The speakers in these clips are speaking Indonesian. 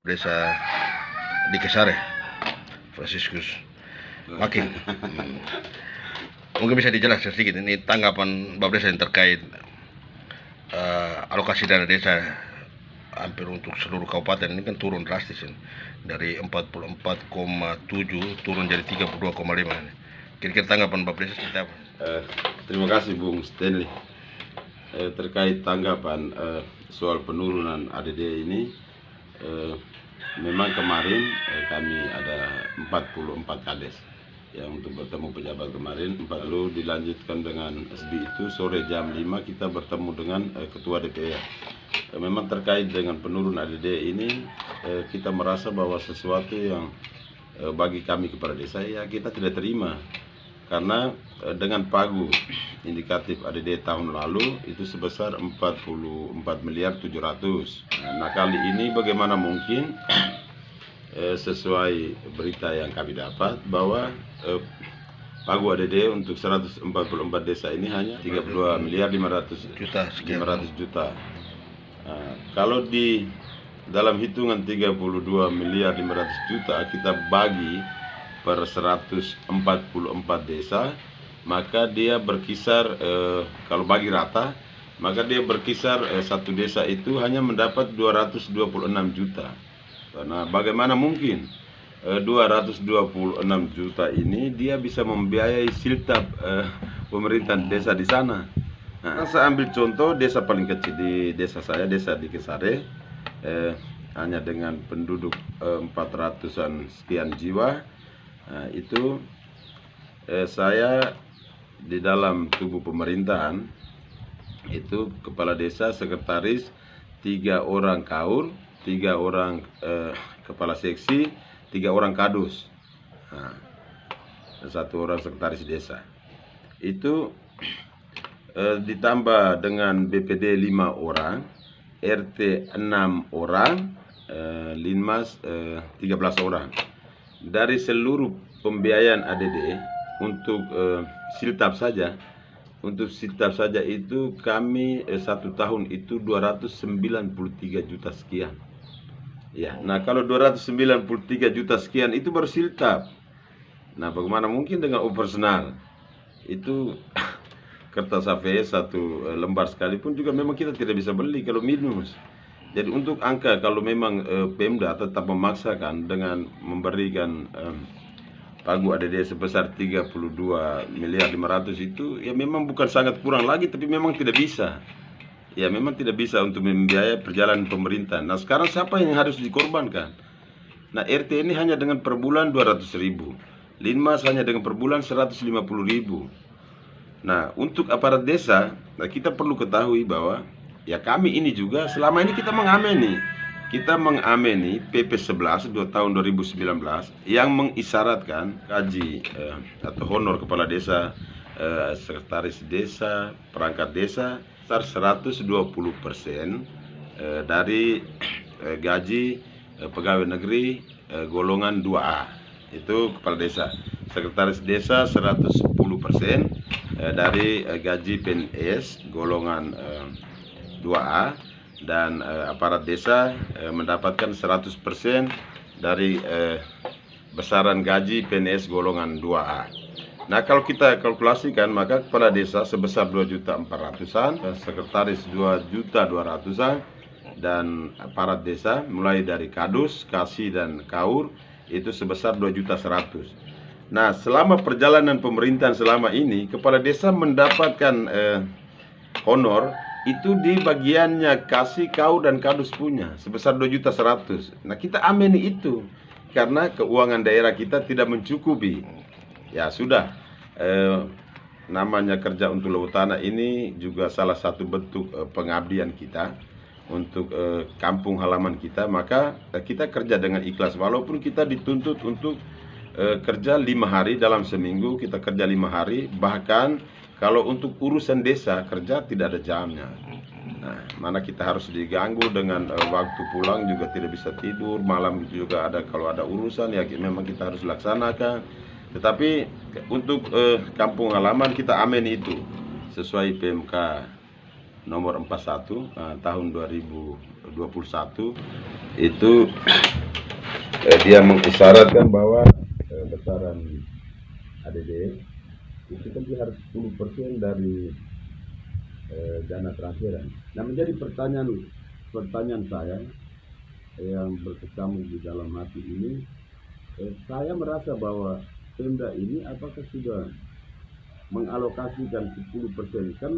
Desa di Kesare, Franciscus Maki. Mungkin bisa dijelaskan sedikit ini tanggapan Bapak Desa yang terkait alokasi dana desa hampir untuk seluruh kabupaten ini kan turun drastis ini. Dari 44,7 turun jadi 32,5. Kira-kira tanggapan Bapak Desa seperti apa? Terima kasih Bung Stanley. Terkait tanggapan soal penurunan ADD ini, memang kemarin kami ada 44 kades yang untuk bertemu pejabat kemarin, lalu dilanjutkan dengan SB itu sore jam 5 kita bertemu dengan Ketua DPR. Memang terkait dengan penurunan ADD ini, kita merasa bahwa sesuatu yang bagi kami kepala desa ya kita tidak terima, karena dengan pagu indikatif ADD tahun lalu itu sebesar 44 miliar 700. Nah kali ini bagaimana mungkin sesuai berita yang kami dapat bahwa pagu ADD untuk 144 desa ini hanya 32 miliar 500 juta. Nah, kalau di dalam hitungan 32 miliar 500 juta kita bagi per 144 desa, maka dia berkisar kalau bagi rata, maka dia berkisar satu desa itu hanya mendapat 226 juta. Nah, bagaimana mungkin 226 juta ini dia bisa membiayai siltap pemerintahan desa di sana? Nah, saya ambil contoh desa paling kecil di desa saya, desa di Kesare, hanya dengan penduduk 400-an sekian jiwa. Nah, itu saya di dalam tubuh pemerintahan itu kepala desa, sekretaris, 3 orang kaur, 3 orang kepala seksi, 3 orang kadus, nah, 1 orang sekretaris desa. Itu ditambah dengan BPD 5 orang, RT 6 orang, Linmas 13 orang. Dari seluruh pembiayaan ADD untuk siltap saja, itu kami 1 tahun itu 293 juta sekian. Ya, nah kalau 293 juta sekian itu baru siltap. Nah, bagaimana mungkin dengan operasional? Itu kertas AVS 1 lembar sekalipun juga memang kita tidak bisa beli kalau minus. Jadi untuk angka kalau memang Pemda tetap memaksakan dengan memberikan pagu ADD sebesar 32 miliar 500 itu ya memang bukan sangat kurang lagi, tapi memang tidak bisa. Ya memang tidak bisa untuk membiayai perjalanan pemerintah. Nah sekarang siapa yang harus dikorbankan? Nah RT ini hanya dengan per bulan 200.000, Linmas hanya dengan per bulan 150.000. Nah untuk aparat desa, nah, kita perlu ketahui bahwa ya kami ini juga selama ini kita mengamini PP 11 tahun 2019 yang mengisyaratkan gaji atau honor kepala desa, sekretaris desa, perangkat desa sebesar 120% dari gaji pegawai negeri golongan 2A. Itu kepala desa. Sekretaris desa 110% dari gaji PNS golongan 2A, dan aparat desa mendapatkan 100% dari besaran gaji PNS golongan 2A. Nah kalau kita kalkulasikan, maka kepala desa sebesar 2.400.000-an, sekretaris 2.200.000-an, dan aparat desa mulai dari kadus, kasih, dan kaur itu sebesar 2.100.000. Nah selama perjalanan pemerintahan selama ini, kepala desa mendapatkan honor itu di bagiannya kasih, kaur, dan kadus punya sebesar 2.100.000. Nah kita ameni itu karena keuangan daerah kita tidak mencukupi. Ya sudah, namanya kerja untuk Luhut Tanah ini juga salah satu bentuk pengabdian kita untuk kampung halaman kita. Maka kita kerja dengan ikhlas, walaupun kita dituntut untuk kerja 5 hari dalam seminggu, kita kerja 5 hari. Bahkan kalau untuk urusan desa kerja tidak ada jamnya. Nah, mana kita harus diganggu dengan waktu pulang juga tidak bisa tidur, malam juga ada, kalau ada urusan ya memang kita harus laksanakan. Tetapi untuk kampung halaman kita amen itu sesuai PMK nomor 41 tahun 2020 21 itu dia mengisyaratkan bahwa besaran ADD itu kan dia harus 10% dari dana transferan. Nah, menjadi pertanyaan saya yang berkecamuk di dalam hati ini, saya merasa bahwa Pemda ini apakah sudah mengalokasikan 10%, kan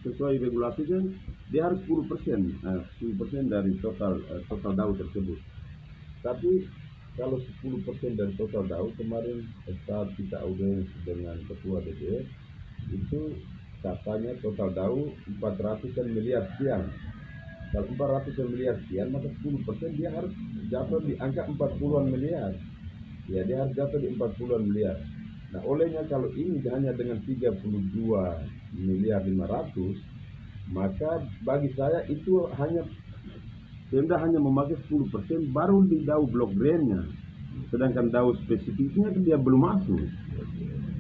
sesuai regulasi kan dia harus 10%, 10% dari total DAU tersebut. Tapi kalau 10% dari total DAU, kemarin saat kita audiens dengan Ketua DPR itu katanya total DAU 400 miliar sekian. Kalau 400 miliar sekian, maka 10% dia harus jatuh di angka 40-an miliar. Ya, dia harus jatuh di 40-an miliar. Nah, olehnya kalau ini hanya dengan 32 miliar 500, maka bagi saya itu Pemda hanya memakai 10% baru di DAU blok brandnya. Sedangkan DAU spesifiknya dia belum masuk.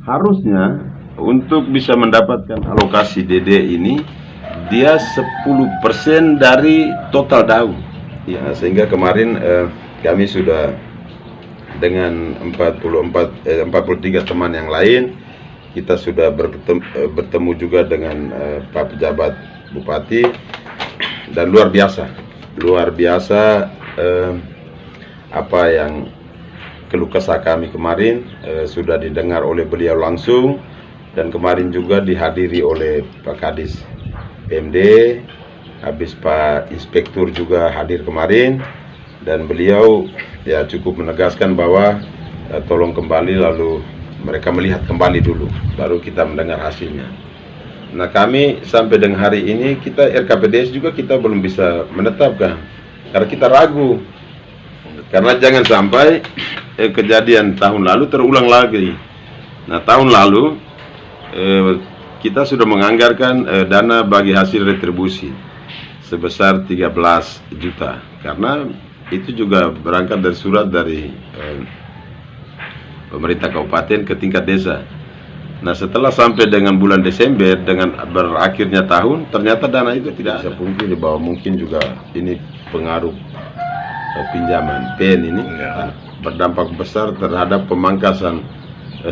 Harusnya untuk bisa mendapatkan alokasi DD ini dia 10% dari total DAU. Ya, sehingga kemarin kami sudah dengan 43 teman yang lain, kita sudah bertemu juga dengan Pak Pejabat Bupati, dan luar biasa apa yang keluh kesah kami kemarin sudah didengar oleh beliau langsung, dan kemarin juga dihadiri oleh Pak Kadis PMD, habis Pak Inspektur juga hadir kemarin, dan beliau ya cukup menegaskan bahwa tolong kembali, lalu mereka melihat kembali dulu, baru kita mendengar hasilnya. Nah, kami sampai dengan hari ini kita RKPDS juga kita belum bisa menetapkan, karena kita ragu, karena jangan sampai kejadian tahun lalu terulang lagi. Nah, tahun lalu kita sudah menganggarkan dana bagi hasil retribusi sebesar 13 juta, karena itu juga berangkat dari surat dari pemerintah kabupaten ke tingkat desa. Nah, setelah sampai dengan bulan Desember, dengan berakhirnya tahun, ternyata dana itu tidak bisa pungkiri bahwa mungkin juga ini pengaruh pinjaman PEN ini berdampak besar terhadap pemangkasan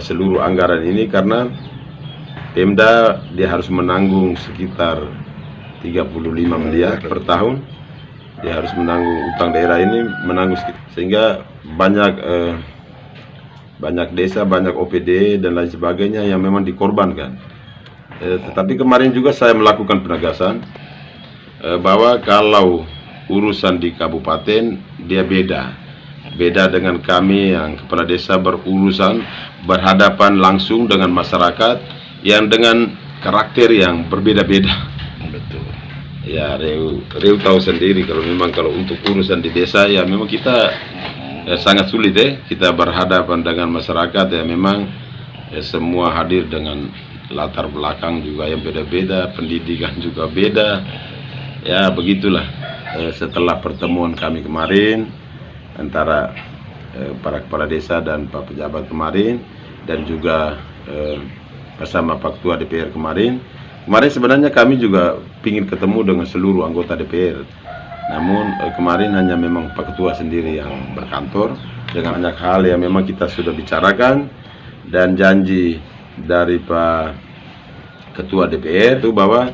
seluruh anggaran ini, karena Pemda dia harus menanggung sekitar 35 miliar per tahun. Dia harus menanggung utang daerah ini, sehingga banyak desa, banyak OPD dan lain sebagainya yang memang dikorbankan. Tetapi kemarin juga saya melakukan penegasan bahwa kalau urusan di kabupaten dia beda dengan kami yang kepala desa berurusan berhadapan langsung dengan masyarakat yang dengan karakter yang berbeda-beda. Ya, Reu tahu sendiri kalau untuk urusan di desa ya memang kita sangat sulit kita berhadapan dengan masyarakat ya, memang semua hadir dengan latar belakang juga yang beda-beda, pendidikan juga beda. Ya, begitulah. Setelah pertemuan kami kemarin antara para kepala desa dan Pak Pejabat kemarin, dan juga bersama Pak Ketua DPR kemarin sebenarnya kami juga ingin ketemu dengan seluruh anggota DPR. Namun kemarin hanya memang Pak Ketua sendiri yang berkantor, dengan banyak hal yang memang kita sudah bicarakan, dan janji dari Pak Ketua DPR itu bahwa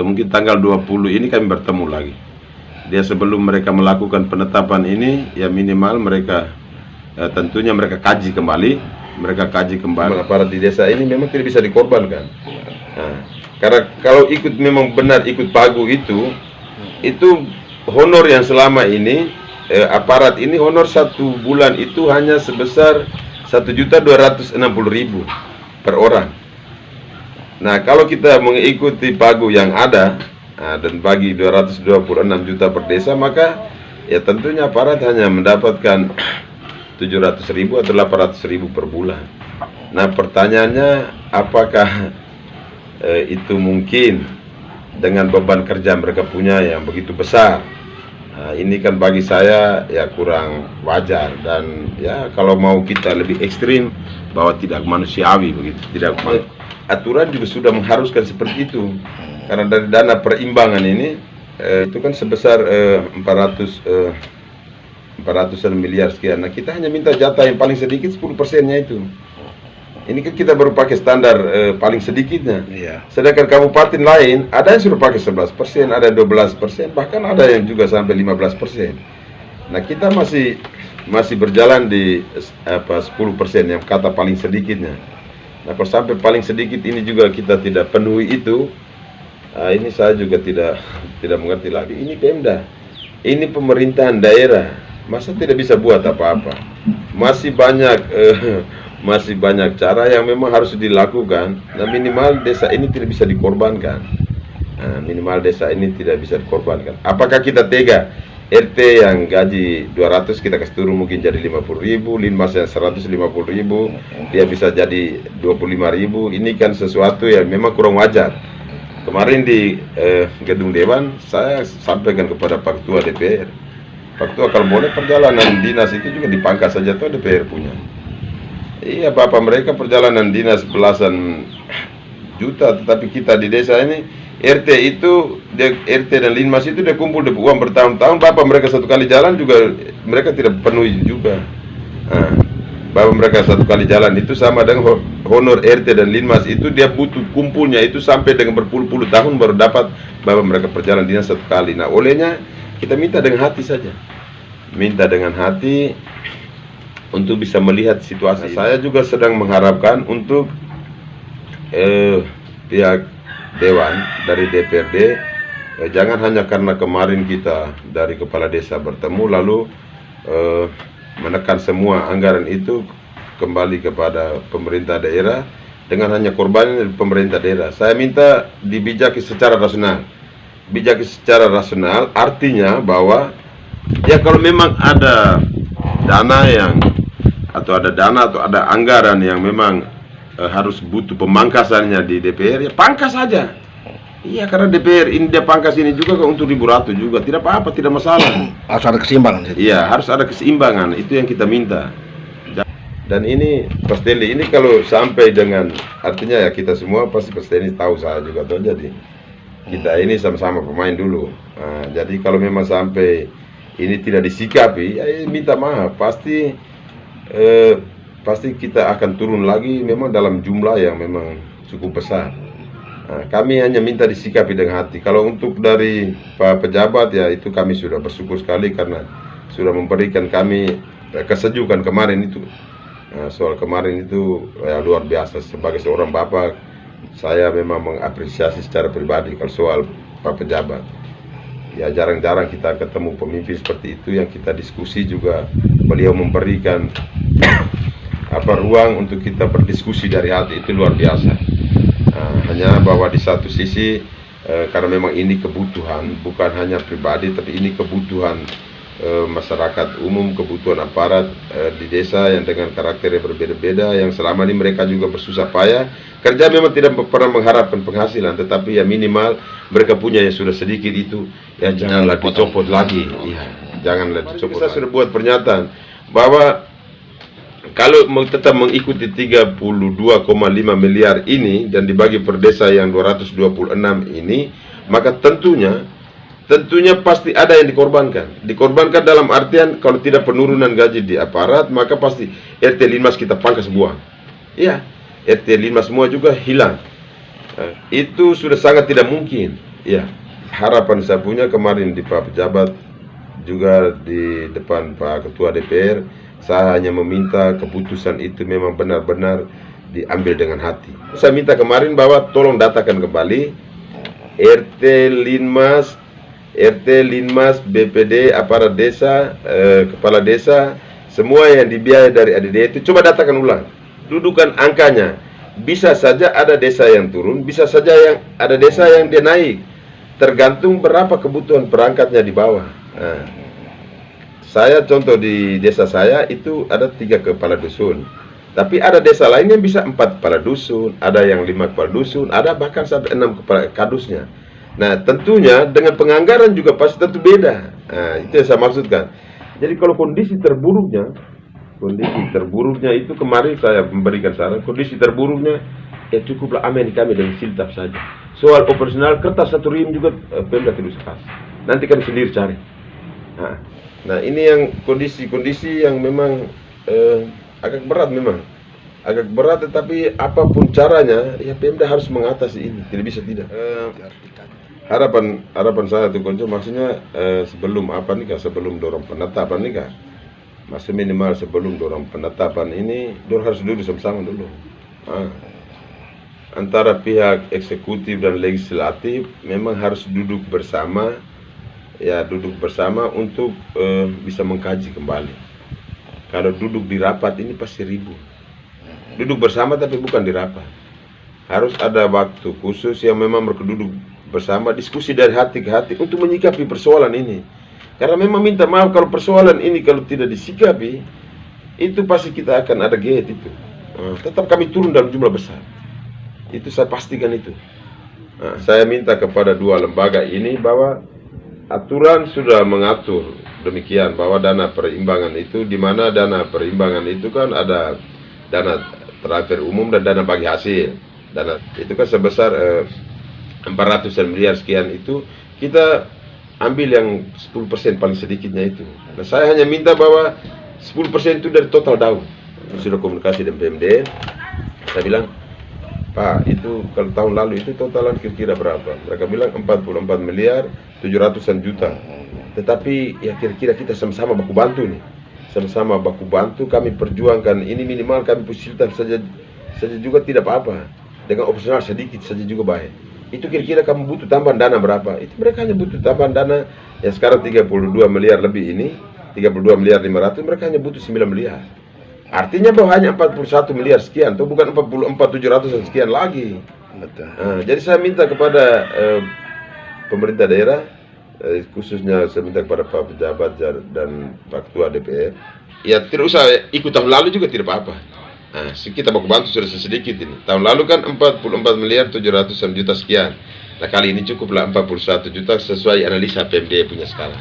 mungkin tanggal 20 ini kami bertemu lagi. Dia sebelum mereka melakukan penetapan ini, ya minimal mereka tentunya mereka kaji kembali. Aparat di desa ini memang tidak bisa dikorbankan. Nah, karena kalau memang benar ikut pagu itu honor yang selama ini aparat ini honor 1 bulan itu hanya sebesar 1.260.000 per orang. Nah, kalau kita mengikuti pagu yang ada dan bagi 226 juta per desa, maka ya tentunya aparat hanya mendapatkan 700.000 atau 800.000 per bulan. Nah, pertanyaannya apakah itu mungkin dengan beban kerja mereka punya yang begitu besar? Nah, ini kan bagi saya ya kurang wajar, dan ya kalau mau kita lebih ekstrim bahwa tidak manusiawi begitu, aturan juga sudah mengharuskan seperti itu, karena dari dana perimbangan ini itu kan sebesar 400-an miliar sekian. Nah, kita hanya minta jatah yang paling sedikit 10%-nya itu. Ini kan kita baru pakai standar paling sedikitnya. Iya. Sedangkan kabupaten lain ada yang sudah pakai 11%, ada 12%, bahkan ada yang juga sampai 15%. Nah, kita masih berjalan di 10% yang kata paling sedikitnya. Nah, kalau sampai paling sedikit ini juga kita tidak penuhi itu, ini saya juga tidak mengerti lagi. Ini Pemda, ini pemerintahan daerah, masa tidak bisa buat apa-apa? Masih banyak cara yang memang harus dilakukan. Nah, minimal desa ini tidak bisa dikorbankan. Apakah kita tega RT yang gaji 200 kita kasih turun mungkin jadi 50.000, Linmas yang 150.000 dia bisa jadi 25.000? Ini kan sesuatu yang memang kurang wajar. Kemarin di gedung Dewan saya sampaikan kepada Pak Ketua DPR, Pak Ketua, kalau boleh perjalanan dinas itu juga dipangkas saja, tuh DPR punya. Iya, Bapak, mereka perjalanan dinas belasan juta, tetapi kita di desa ini RT dan Linmas itu dia kumpul di uang bertahun-tahun. Bapak mereka satu kali jalan juga mereka tidak penuhi juga. Bapak mereka satu kali jalan itu sama dengan honor RT dan Linmas itu, dia butuh kumpulnya itu sampai dengan berpuluh-puluh tahun baru dapat Bapak mereka perjalanan dinas satu kali. Nah, olehnya kita minta dengan hati saja, minta dengan hati untuk bisa melihat situasi. Saya juga sedang mengharapkan untuk pihak Dewan dari DPRD, jangan hanya karena kemarin kita dari kepala desa bertemu lalu menekan semua anggaran itu kembali kepada pemerintah daerah dengan hanya korban dari pemerintah daerah. Saya minta dibijaki secara rasional. Bijaki secara rasional artinya bahwa ya kalau memang ada dana atau ada anggaran yang memang harus butuh pemangkasannya di DPR, ya pangkas saja. Iya, karena DPR ini dia pangkas ini juga untuk Ibu Ratu juga, tidak apa-apa, tidak masalah. Harus ada keseimbangan. Iya, harus ada keseimbangan, itu yang kita minta. Dan ini Pak Stanley, ini kalau sampai dengan, artinya ya kita semua pasti Pak Stanley tahu, saya juga tahu, jadi kita ini sama-sama pemain dulu. Nah, jadi kalau memang sampai ini tidak disikapi, ya minta maaf, pasti kita akan turun lagi memang dalam jumlah yang memang cukup besar. Nah, kami hanya minta disikapi dengan hati. Kalau untuk dari Pak pejabat ya itu kami sudah bersyukur sekali karena sudah memberikan kami kesejukan kemarin itu. Nah, soal kemarin itu ya luar biasa. Sebagai seorang bapak, saya memang mengapresiasi secara pribadi kalau soal Pak pejabat. Ya jarang-jarang kita ketemu pemimpin seperti itu yang kita diskusi juga. Beliau memberikan ruang untuk kita berdiskusi dari hati, itu luar biasa. Hanya bahwa di satu sisi karena memang ini kebutuhan bukan hanya pribadi, tapi ini kebutuhan masyarakat umum, kebutuhan aparat di desa yang dengan karakter yang berbeda-beda, yang selama ini mereka juga bersusah payah kerja, memang tidak pernah mengharapkan penghasilan, tetapi ya minimal mereka punya yang sudah sedikit itu, ya janganlah dicopot lagi. Ya, janganlah dicopot. Kita sudah buat pernyataan bahwa kalau tetap mengikuti 32,5 miliar ini dan dibagi per desa yang 226 ini, maka tentunya pasti ada yang dikorbankan. Dikorbankan dalam artian kalau tidak penurunan gaji di aparat, maka pasti RT Linmas kita pangkas buang. Iya, RT Linmas semua juga hilang. Itu sudah sangat tidak mungkin. Ya, harapan saya punya kemarin di Pak Pejabat juga di depan Pak Ketua DPR, saya hanya meminta keputusan itu memang benar-benar diambil dengan hati. Saya minta kemarin bahwa tolong datakan kembali RT Linmas, BPD, aparat desa, kepala desa, semua yang dibiayai dari ADD itu coba datakan ulang. Dudukan angkanya. Bisa saja ada desa yang turun, bisa saja ada desa yang dia naik. Tergantung berapa kebutuhan perangkatnya di bawah. Nah, saya contoh di desa saya itu ada 3 kepala dusun. Tapi ada desa lain yang bisa 4 kepala dusun, ada yang 5 kepala dusun, ada bahkan sampai 6 kepala kadusnya. Nah, tentunya dengan penganggaran juga pasti tentu beda. Nah, itu yang saya maksudkan. Jadi kalau kondisi terburuknya itu kemarin saya memberikan saran, kondisi terburuknya ya cukuplah amen kami dengan siltap saja. Soal operasional kertas 1 rim juga Pemda tidak usah kasih. nanti kami sendiri cari. Nah ini yang kondisi-kondisi yang memang agak berat memang. Agak berat, tetapi apapun caranya ya Pemda harus mengatasi ini, tidak bisa tidak. Harapan saya tuh Konco, maksudnya sebelum sebelum dorong penetapan nih kak, masih minimal sebelum dorong penetapan ini dorong harus duduk sama-sama dulu. Antara pihak eksekutif dan legislatif memang harus duduk bersama, ya duduk bersama untuk bisa mengkaji kembali. Kalau duduk di rapat ini pasti ribut. Duduk bersama tapi bukan di rapat. Harus ada waktu khusus yang memang mereka duduk bersama, diskusi dari hati ke hati untuk menyikapi persoalan ini. Karena memang minta maaf kalau persoalan ini kalau tidak disikapi, itu pasti kita akan ada gate itu. Tetap kami turun dalam jumlah besar. Itu saya pastikan itu. Saya minta kepada dua lembaga ini bahwa aturan sudah mengatur demikian bahwa dana perimbangan itu, di mana dana perimbangan itu kan ada dana transfer umum dan dana bagi hasil. Dana itu kan sebesar 400 miliar sekian, itu kita ambil yang 10% paling sedikitnya itu. Nah saya hanya minta bahwa 10% itu dari total daun. Sudah komunikasi dengan PMD, saya bilang, Pak, itu kalau tahun lalu itu totalan kira-kira berapa? Mereka bilang 44 miliar 700-an juta. Tetapi ya kira-kira kita sama-sama baku bantu nih. Sama-sama baku bantu, kami perjuangkan ini, minimal kami pusilkan saja juga tidak apa-apa. Dengan opsional sedikit saja juga baik. Itu kira-kira kamu butuh tambahan dana berapa? Itu mereka hanya butuh tambahan dana yang sekarang 32 miliar lebih ini, 32 miliar 500, mereka hanya butuh 9 miliar. Artinya bahwa hanya 41 miliar sekian, atau bukan 44 700 sekian lagi. Jadi saya minta kepada pemerintah daerah, khususnya saya minta kepada Pak Pejabat dan Pak Ketua DPR, ya tidak usah ikut tahun lalu juga tidak apa-apa. Kita baku bantu sudah sedikit ini. Tahun lalu kan 44 miliar 700 juta sekian. Nah kali ini cukuplah 41 juta sesuai analisa PMD punya skala.